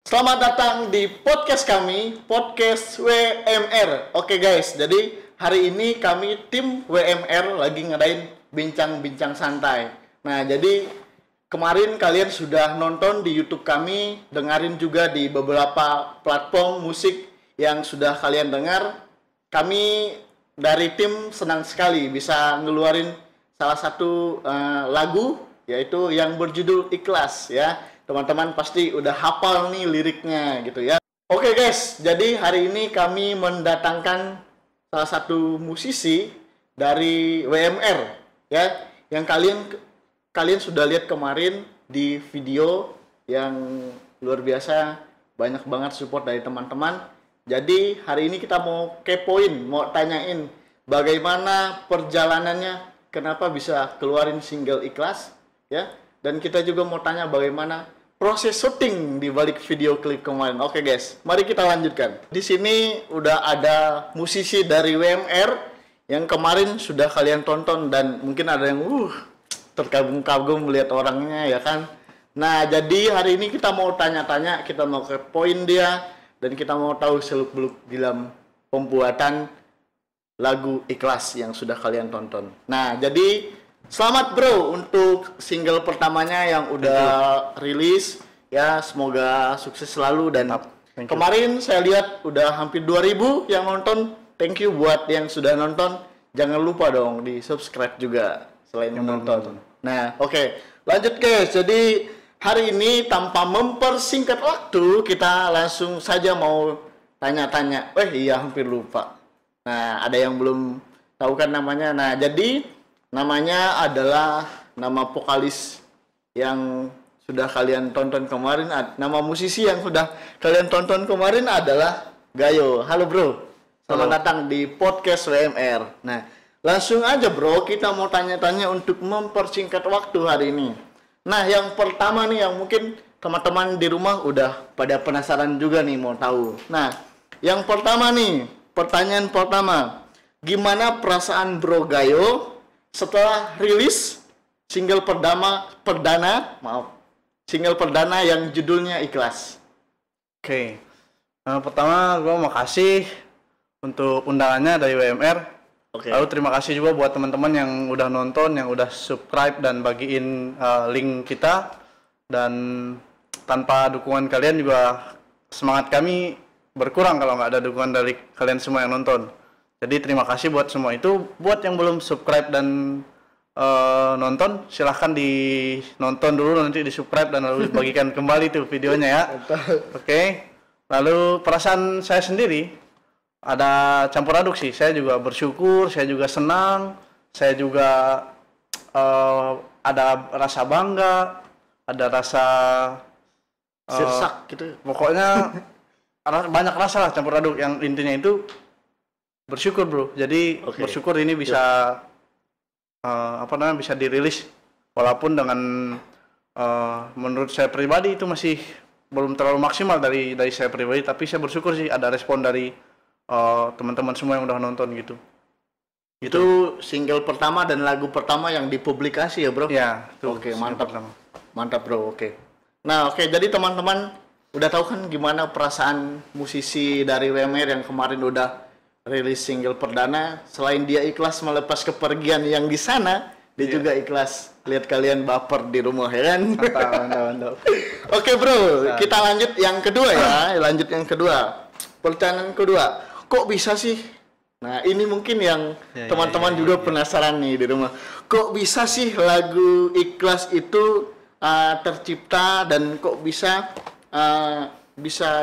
Selamat datang di podcast kami, podcast WMR. Oke guys, jadi hari ini kami tim WMR lagi ngadain bincang-bincang santai. Nah, jadi kemarin kalian sudah nonton di YouTube kami, dengerin juga di beberapa platform musik yang sudah kalian dengar. Kami dari tim senang sekali bisa ngeluarin salah satu lagu, yaitu yang berjudul Ikhlas ya. Teman-teman pasti udah hafal nih liriknya gitu ya. Oke guys, jadi hari ini kami mendatangkan salah satu musisi dari WMR ya, yang kalian sudah lihat kemarin di video yang luar biasa, banyak banget support dari teman-teman. Jadi hari ini kita mau kepoin, mau tanyain bagaimana perjalanannya, kenapa bisa keluarin single Ikhlas ya, dan kita juga mau tanya bagaimana proses syuting di balik video klip kemarin. Oke guys, mari kita lanjutkan. Di sini udah ada musisi dari WMR yang kemarin sudah kalian tonton dan mungkin ada yang terkagum-kagum melihat orangnya ya kan. Nah, jadi hari ini kita mau tanya-tanya, kita mau ke poin dia dan kita mau tahu seluk-beluk dalam pembuatan lagu Ikhlas yang sudah kalian tonton. Nah, jadi selamat bro untuk single pertamanya yang udah rilis ya, semoga sukses selalu dan kemarin saya lihat udah hampir 2000 yang nonton. Thank you buat yang sudah nonton. Jangan lupa dong di subscribe juga selain yang nonton. Nah oke, lanjut guys. Jadi hari ini tanpa mempersingkat waktu kita langsung saja mau tanya-tanya. Iya hampir lupa. Nah ada yang belum tahu kan namanya. Nah jadi namanya adalah nama vokalis yang sudah kalian tonton kemarin. Nama musisi yang sudah kalian tonton kemarin adalah Gayo. Halo bro, selamat datang di podcast WMR. Nah langsung aja bro, kita mau tanya-tanya untuk mempersingkat waktu hari ini. Nah yang pertama nih yang mungkin teman-teman di rumah udah pada penasaran juga nih mau tahu. Nah yang pertama nih, pertanyaan pertama, gimana perasaan bro Gayo setelah rilis single perdana yang judulnya Ikhlas? Oke. Pertama gue makasih untuk undangannya dari WMR. Oke. Lalu terima kasih juga buat teman-teman yang udah nonton, yang udah subscribe dan bagiin link kita. Dan tanpa dukungan kalian juga semangat kami berkurang kalau nggak ada dukungan dari kalian semua yang nonton. Jadi terima kasih buat semua itu. Buat yang belum subscribe dan nonton, silahkan nonton dulu, nanti di subscribe dan lalu bagikan kembali tuh videonya ya. Oke. Lalu perasaan saya sendiri ada campur aduk sih. Saya juga bersyukur, saya juga senang, saya juga ada rasa bangga, ada rasa sirsak gitu. Pokoknya banyak rasa lah campur aduk, yang intinya itu bersyukur bro. Jadi bersyukur ini bisa bisa dirilis, walaupun dengan menurut saya pribadi itu masih belum terlalu maksimal dari saya pribadi, tapi saya bersyukur sih ada respon dari teman-teman semua yang udah nonton gitu. Itu single pertama dan lagu pertama yang dipublikasi ya bro? Ya. Oke, mantap bro. Oke. Nah jadi teman-teman udah tahu kan gimana perasaan musisi dari WMR yang kemarin udah rilis single perdana. Selain dia ikhlas melepas kepergian yang di sana, dia juga ikhlas lihat kalian baper di rumah ya kan. Mantap. Oke bro, kita lanjut yang kedua ya. Pertanyaan kedua, kok bisa sih? Nah ini mungkin yang teman-teman juga penasaran nih di rumah. Kok bisa sih lagu Ikhlas itu tercipta dan kok bisa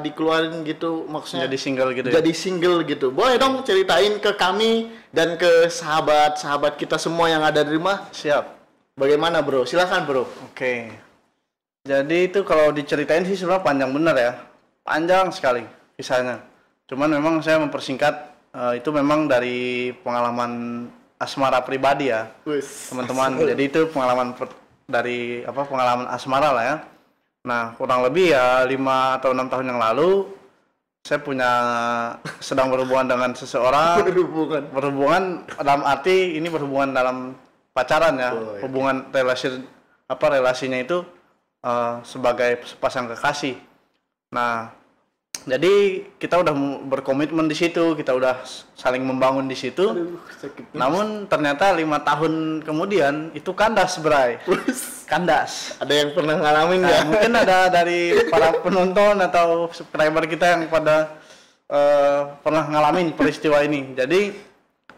dikeluarin gitu, maksudnya jadi single gitu. Boleh dong ceritain ke kami dan ke sahabat-sahabat kita semua yang ada di rumah. Siap. Bagaimana bro? Silakan bro. Oke. Jadi itu kalau diceritain sih sebenarnya panjang bener ya. Panjang sekali kisahnya. Cuman memang saya mempersingkat, itu memang dari pengalaman asmara pribadi ya. Teman-teman. Jadi itu pengalaman pengalaman asmara lah ya. Nah, kurang lebih ya 5 atau 6 tahun yang lalu saya sedang berhubungan dengan seseorang. Berhubungan dalam arti ini berhubungan dalam pacaran ya. Hubungan relasinya itu sebagai sepasang kekasih. Nah, jadi kita udah berkomitmen di situ, kita udah saling membangun di situ. Aduh, sakit. Namun ternyata 5 tahun kemudian itu kandas, Bray. Kandas. Ada yang pernah ngalamin Nah, nggak? mungkin ada dari para penonton atau subscriber kita yang pada pernah ngalamin peristiwa ini. Jadi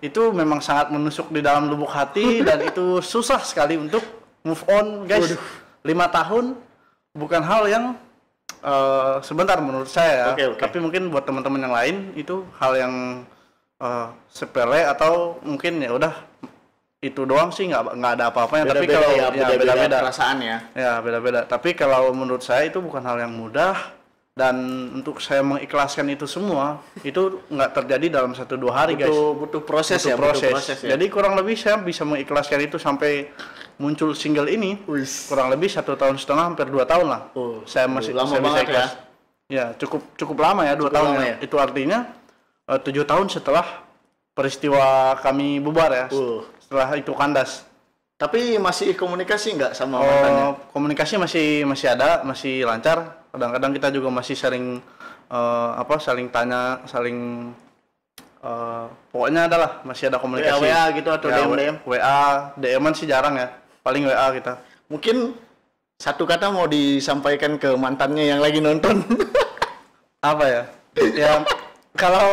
itu memang sangat menusuk di dalam lubuk hati dan itu susah sekali untuk move on, guys. 5 tahun bukan hal yang sebentar menurut saya, Oke. tapi mungkin buat teman-teman yang lain itu hal yang sepele atau mungkin ya udah itu doang sih, nggak ada apa-apanya. Tapi kalau ya beda-beda perasaan ya. ya beda-beda. Tapi kalau menurut saya itu bukan hal yang mudah dan untuk saya mengikhlaskan itu semua itu nggak terjadi dalam 1-2 hari, guys. Butuh proses Butuh ya, proses. ya. Jadi kurang lebih saya bisa mengikhlaskan itu sampai muncul single ini Wis. kurang lebih 1,5 tahun, hampir 2 tahun lah. Saya masih lama saya bisa banget ikhlas. Ya cukup lama ya, 2 tahun lama ya. ya. Itu artinya 7 tahun setelah peristiwa kami bubar ya. Setelah itu kandas. Tapi masih komunikasi nggak sama mantannya? Komunikasi masih ada, masih lancar. Kadang-kadang kita juga masih saling saling tanya, saling pokoknya adalah masih ada komunikasi. WA gitu atau Ya, DM? WA, DM-an sih jarang ya. Paling WA kita. Mungkin satu kata mau disampaikan ke mantannya yang lagi nonton. Apa ya? Ya kalau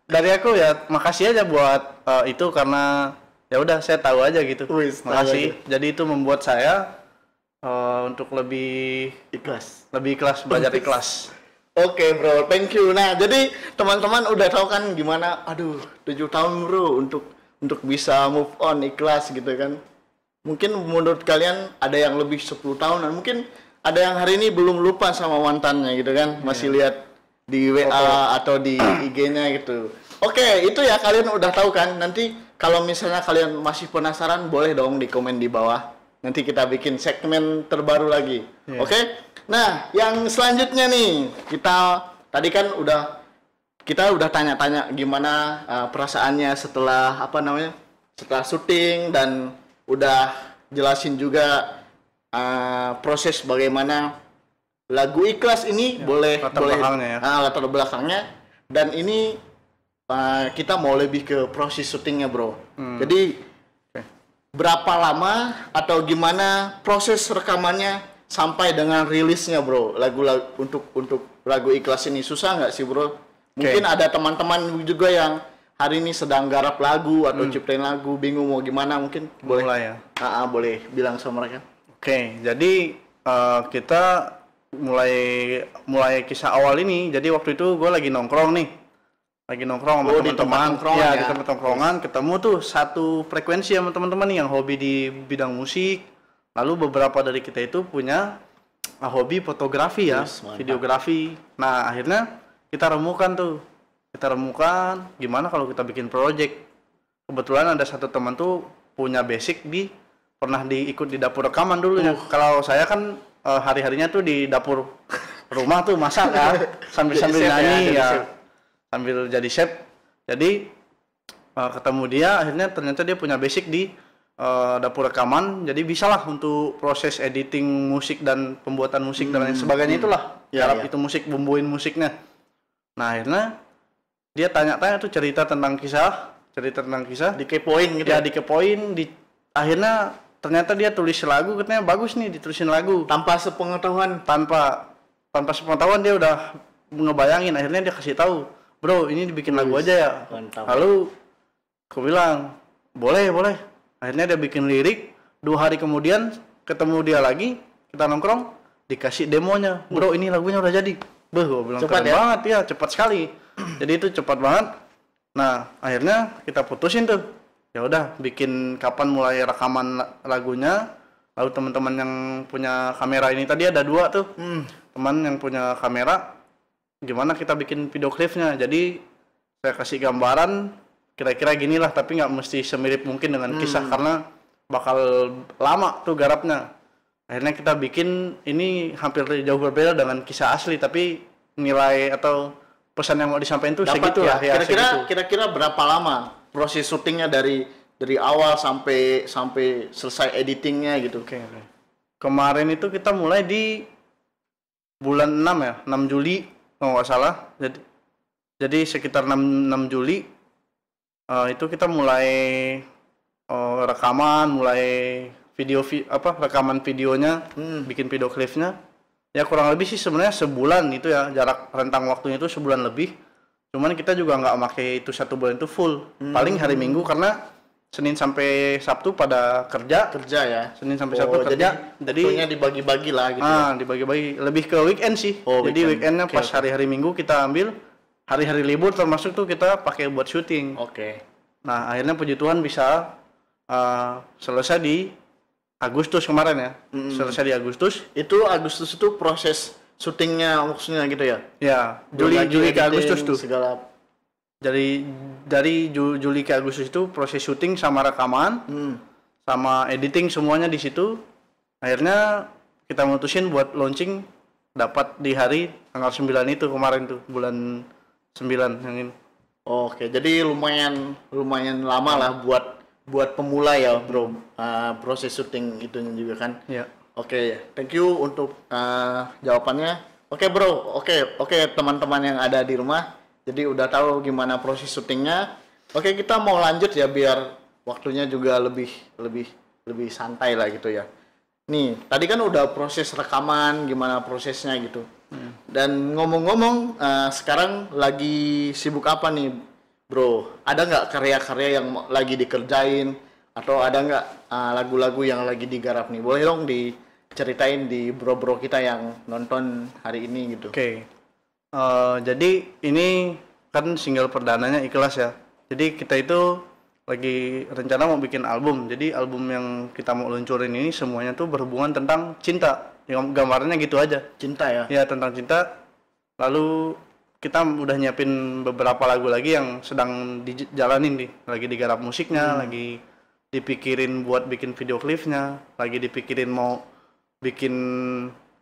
dari aku ya makasih aja buat itu karena ya udah saya tahu aja gitu. Wis, tahu Makasih. Jadi itu membuat saya untuk lebih Ikhlas. belajar ikhlas. Oke bro, thank you. Nah jadi teman-teman udah tahu kan gimana, aduh 7 tahun bro untuk bisa move on ikhlas gitu kan. Mungkin menurut kalian ada yang lebih 10 tahunan, mungkin ada yang hari ini belum lupa sama mantannya gitu kan, masih lihat di WA atau di IG-nya gitu. Oke, itu ya kalian udah tahu kan. Nanti kalau misalnya kalian masih penasaran boleh dong di komen di bawah. Nanti kita bikin segmen terbaru lagi. Iya. Oke? Nah, yang selanjutnya nih, kita tadi kan kita udah tanya-tanya gimana perasaannya setelah setelah syuting dan udah jelasin juga proses bagaimana lagu Ikhlas ini latar belakangnya ya. latar belakangnya, dan ini kita mau lebih ke proses syutingnya bro. Jadi berapa lama atau gimana proses rekamannya sampai dengan rilisnya bro, lagu untuk lagu Ikhlas ini susah nggak sih bro? Mungkin ada teman-teman juga yang hari ini sedang garap lagu atau ciptain lagu, bingung mau gimana, mungkin boleh Mulai ya. boleh bilang sama mereka. Oke, jadi kita mulai kisah awal ini. Jadi waktu itu gue lagi nongkrong sama di tempat teman-teman. nongkrongan Ya, ya. di tempat nongkrongan ketemu tuh satu frekuensi sama teman-teman nih yang hobi di bidang musik. Lalu beberapa dari kita itu punya hobi fotografi ya, Yes, mantap. videografi. Nah, akhirnya kita remukan gimana kalau kita bikin project. Kebetulan ada satu teman tuh punya basic pernah ikut di dapur rekaman dulunya. Kalau saya kan hari-harinya tuh di dapur rumah tuh masak ya, sambil Jadi chef ya, nyanyi jadi ya, chef. sambil jadi chef. Jadi ketemu dia, akhirnya ternyata dia punya basic di dapur rekaman, jadi bisalah untuk proses editing musik dan pembuatan musik dan lain sebagainya itulah. Ya, Garap ya. itu musik, bumbuin musiknya. Nah, akhirnya dia tanya-tanya tuh cerita tentang kisah, Dikepoin gitu. ya dikepoin, akhirnya ternyata dia tulis lagu, katanya bagus nih ditulisin lagu. Tanpa sepengetahuan. Tanpa sepengetahuan dia udah ngebayangin, akhirnya dia kasih tahu, bro ini dibikin lagu aja ya. Mantap. Lalu aku bilang boleh. Akhirnya dia bikin lirik. 2 hari kemudian ketemu dia lagi, kita nongkrong, dikasih demonya, bro ini lagunya udah jadi. Gua bilang Cepat keren ya? banget ya, cepat sekali. Jadi itu cepat banget. Nah akhirnya kita putusin tuh, ya udah bikin kapan mulai rekaman lagunya. Lalu teman-teman yang punya kamera ini tadi ada 2 tuh, teman yang punya kamera, gimana kita bikin video klipnya. Jadi saya kasih gambaran kira-kira gini lah, tapi nggak mesti semirip mungkin dengan kisah karena bakal lama tuh garapnya. Akhirnya kita bikin ini hampir jauh berbeda dengan kisah asli, tapi nilai atau pesan yang mau disampaikan tuh Dapat segitu ya. lah ya. Kira-kira berapa lama proses syutingnya dari awal sampai selesai editingnya gitu? Oke. Kemarin itu kita mulai di bulan 6 ya, 6 Juli kalau nggak salah. Jadi sekitar 6 Juli itu kita mulai rekaman, mulai rekaman videonya, bikin video klipnya. Ya kurang lebih sih sebenarnya sebulan itu ya, jarak rentang waktunya itu sebulan lebih. Cuman kita juga nggak pakai itu 1 bulan itu full. Paling hari Minggu karena Senin sampai Sabtu pada kerja ya. Senin sampai Sabtu kerja. Jadi waktunya dibagi-bagi lah gitu. Dibagi-bagi lebih ke weekend sih. Jadi weekendnya pas hari-hari Minggu kita ambil, hari-hari libur termasuk tuh kita pakai buat syuting. Nah akhirnya puji Tuhan bisa selesai di Agustus kemarin ya. Selesai di Agustus. Itu Agustus itu proses syutingnya maksudnya gitu ya? Ya, Juli ke Agustus tuh. Segala. Dari Juli ke Agustus itu proses syuting sama rekaman, sama editing semuanya di situ. Akhirnya kita mutusin buat launching dapat di hari tanggal 9 itu kemarin tuh, bulan 9 yang ini. Oke, jadi lumayan lama lah buat pemula ya, Bro. Proses syuting itunya juga kan. Iya. Oke, thank you untuk jawabannya. Oke, Bro. Oke, teman-teman yang ada di rumah. Jadi udah tahu gimana proses syutingnya. Oke, kita mau lanjut ya biar waktunya juga lebih santai lah gitu ya. Nih, tadi kan udah proses rekaman, gimana prosesnya gitu. Dan ngomong-ngomong, sekarang lagi sibuk apa nih, Bro? Ada nggak karya-karya yang lagi dikerjain? Atau ada nggak lagu-lagu yang lagi digarap nih? Boleh dong diceritain di bro-bro kita yang nonton hari ini gitu. Oke. Jadi ini kan single perdananya Ikhlas ya. Jadi kita itu lagi rencana mau bikin album. Jadi album yang kita mau luncurin ini semuanya tuh berhubungan tentang cinta. Gambarnya gitu aja. Cinta ya? Ya, tentang cinta. Lalu kita udah nyiapin beberapa lagu lagi yang sedang dijalanin nih. Lagi digarap musiknya, lagi dipikirin buat bikin video klipnya, lagi dipikirin mau bikin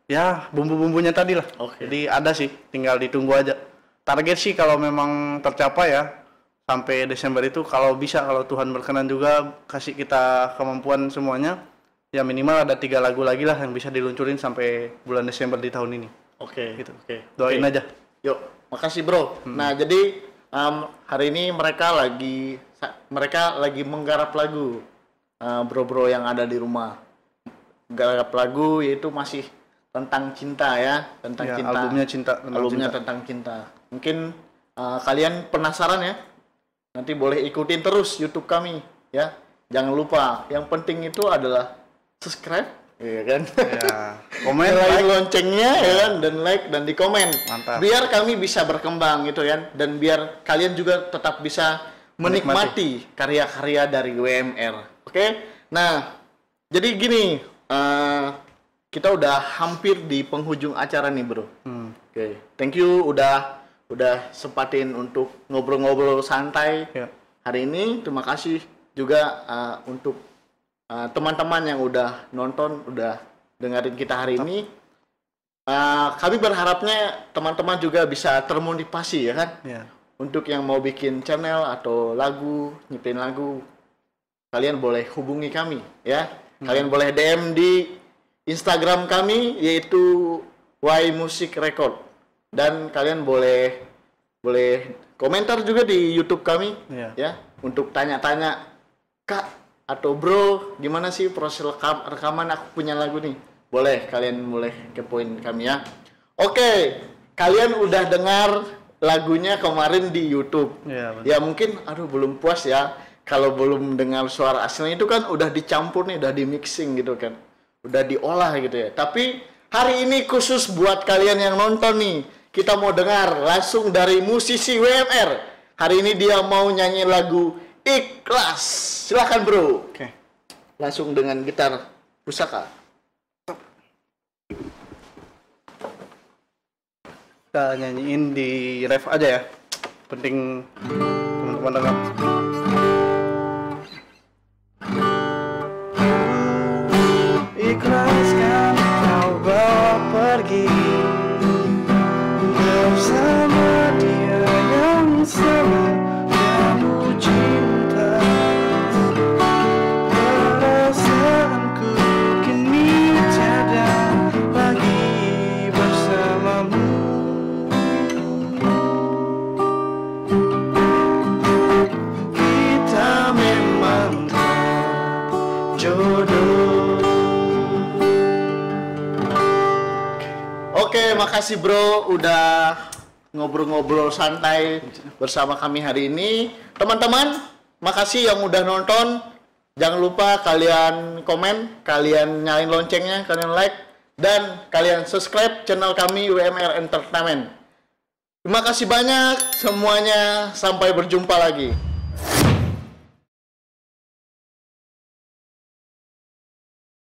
ya bumbu-bumbunya tadi lah. Jadi ada sih, tinggal ditunggu aja. Target sih kalau memang tercapai ya sampai Desember itu, kalau bisa, kalau Tuhan berkenan juga kasih kita kemampuan semuanya, ya minimal ada 3 lagu lagi lah yang bisa diluncurin sampai bulan Desember di tahun ini. Gitu. Doain aja. Yuk, makasih Bro. Nah, jadi hari ini mereka lagi menggarap lagu, bro-bro yang ada di rumah. Garap lagu yaitu masih tentang cinta ya, tentang cinta. Albumnya tentang cinta. Mungkin kalian penasaran ya? Nanti boleh ikutin terus YouTube kami ya. Jangan lupa, yang penting itu adalah subscribe, ya kan? Ya, komen, like loncengnya ya kan, dan like dan di komen. Mantap. Biar kami bisa berkembang gitu kan, dan biar kalian juga tetap bisa menikmati karya-karya dari WMR. Oke? Nah, jadi gini, kita udah hampir di penghujung acara nih, Bro. Thank you udah sempatin untuk ngobrol-ngobrol santai hari ini. Terima kasih juga untuk teman-teman yang udah nonton, udah dengerin kita hari ini. Kami berharapnya teman-teman juga bisa termotivasi ya kan, untuk yang mau bikin channel atau lagu, nyiptain lagu, kalian boleh hubungi kami ya. Kalian boleh DM di Instagram kami yaitu Y Music Record, dan kalian boleh komentar juga di YouTube kami ya, untuk tanya-tanya, Kak atau Bro, gimana sih proses rekaman aku punya lagu nih. Kalian boleh kepoin kami ya. Oke, kalian udah dengar lagunya kemarin di YouTube ya. Mungkin belum puas ya kalau belum dengar suara aslinya. Itu kan udah dicampur nih, udah di mixing gitu kan, udah diolah gitu ya. Tapi hari ini khusus buat kalian yang nonton nih, kita mau dengar langsung dari musisi WMR. Hari ini dia mau nyanyi lagu Ikhlas. Silakan Bro. Langsung dengan gitar pusaka. Kita nyanyiin di ref aja ya. Penting teman-teman dengar. Ikhlaskan kau bawa pergi bersama dia yang sama kamu cinta. Perasaanku kini tiada lagi bersama. kasih bro udah ngobrol-ngobrol santai bersama kami hari ini. Teman-teman, makasih yang udah nonton. Jangan lupa kalian komen, kalian nyalain loncengnya, kalian like, dan kalian subscribe channel kami WMR Entertainment. Terima kasih banyak semuanya. Sampai berjumpa lagi.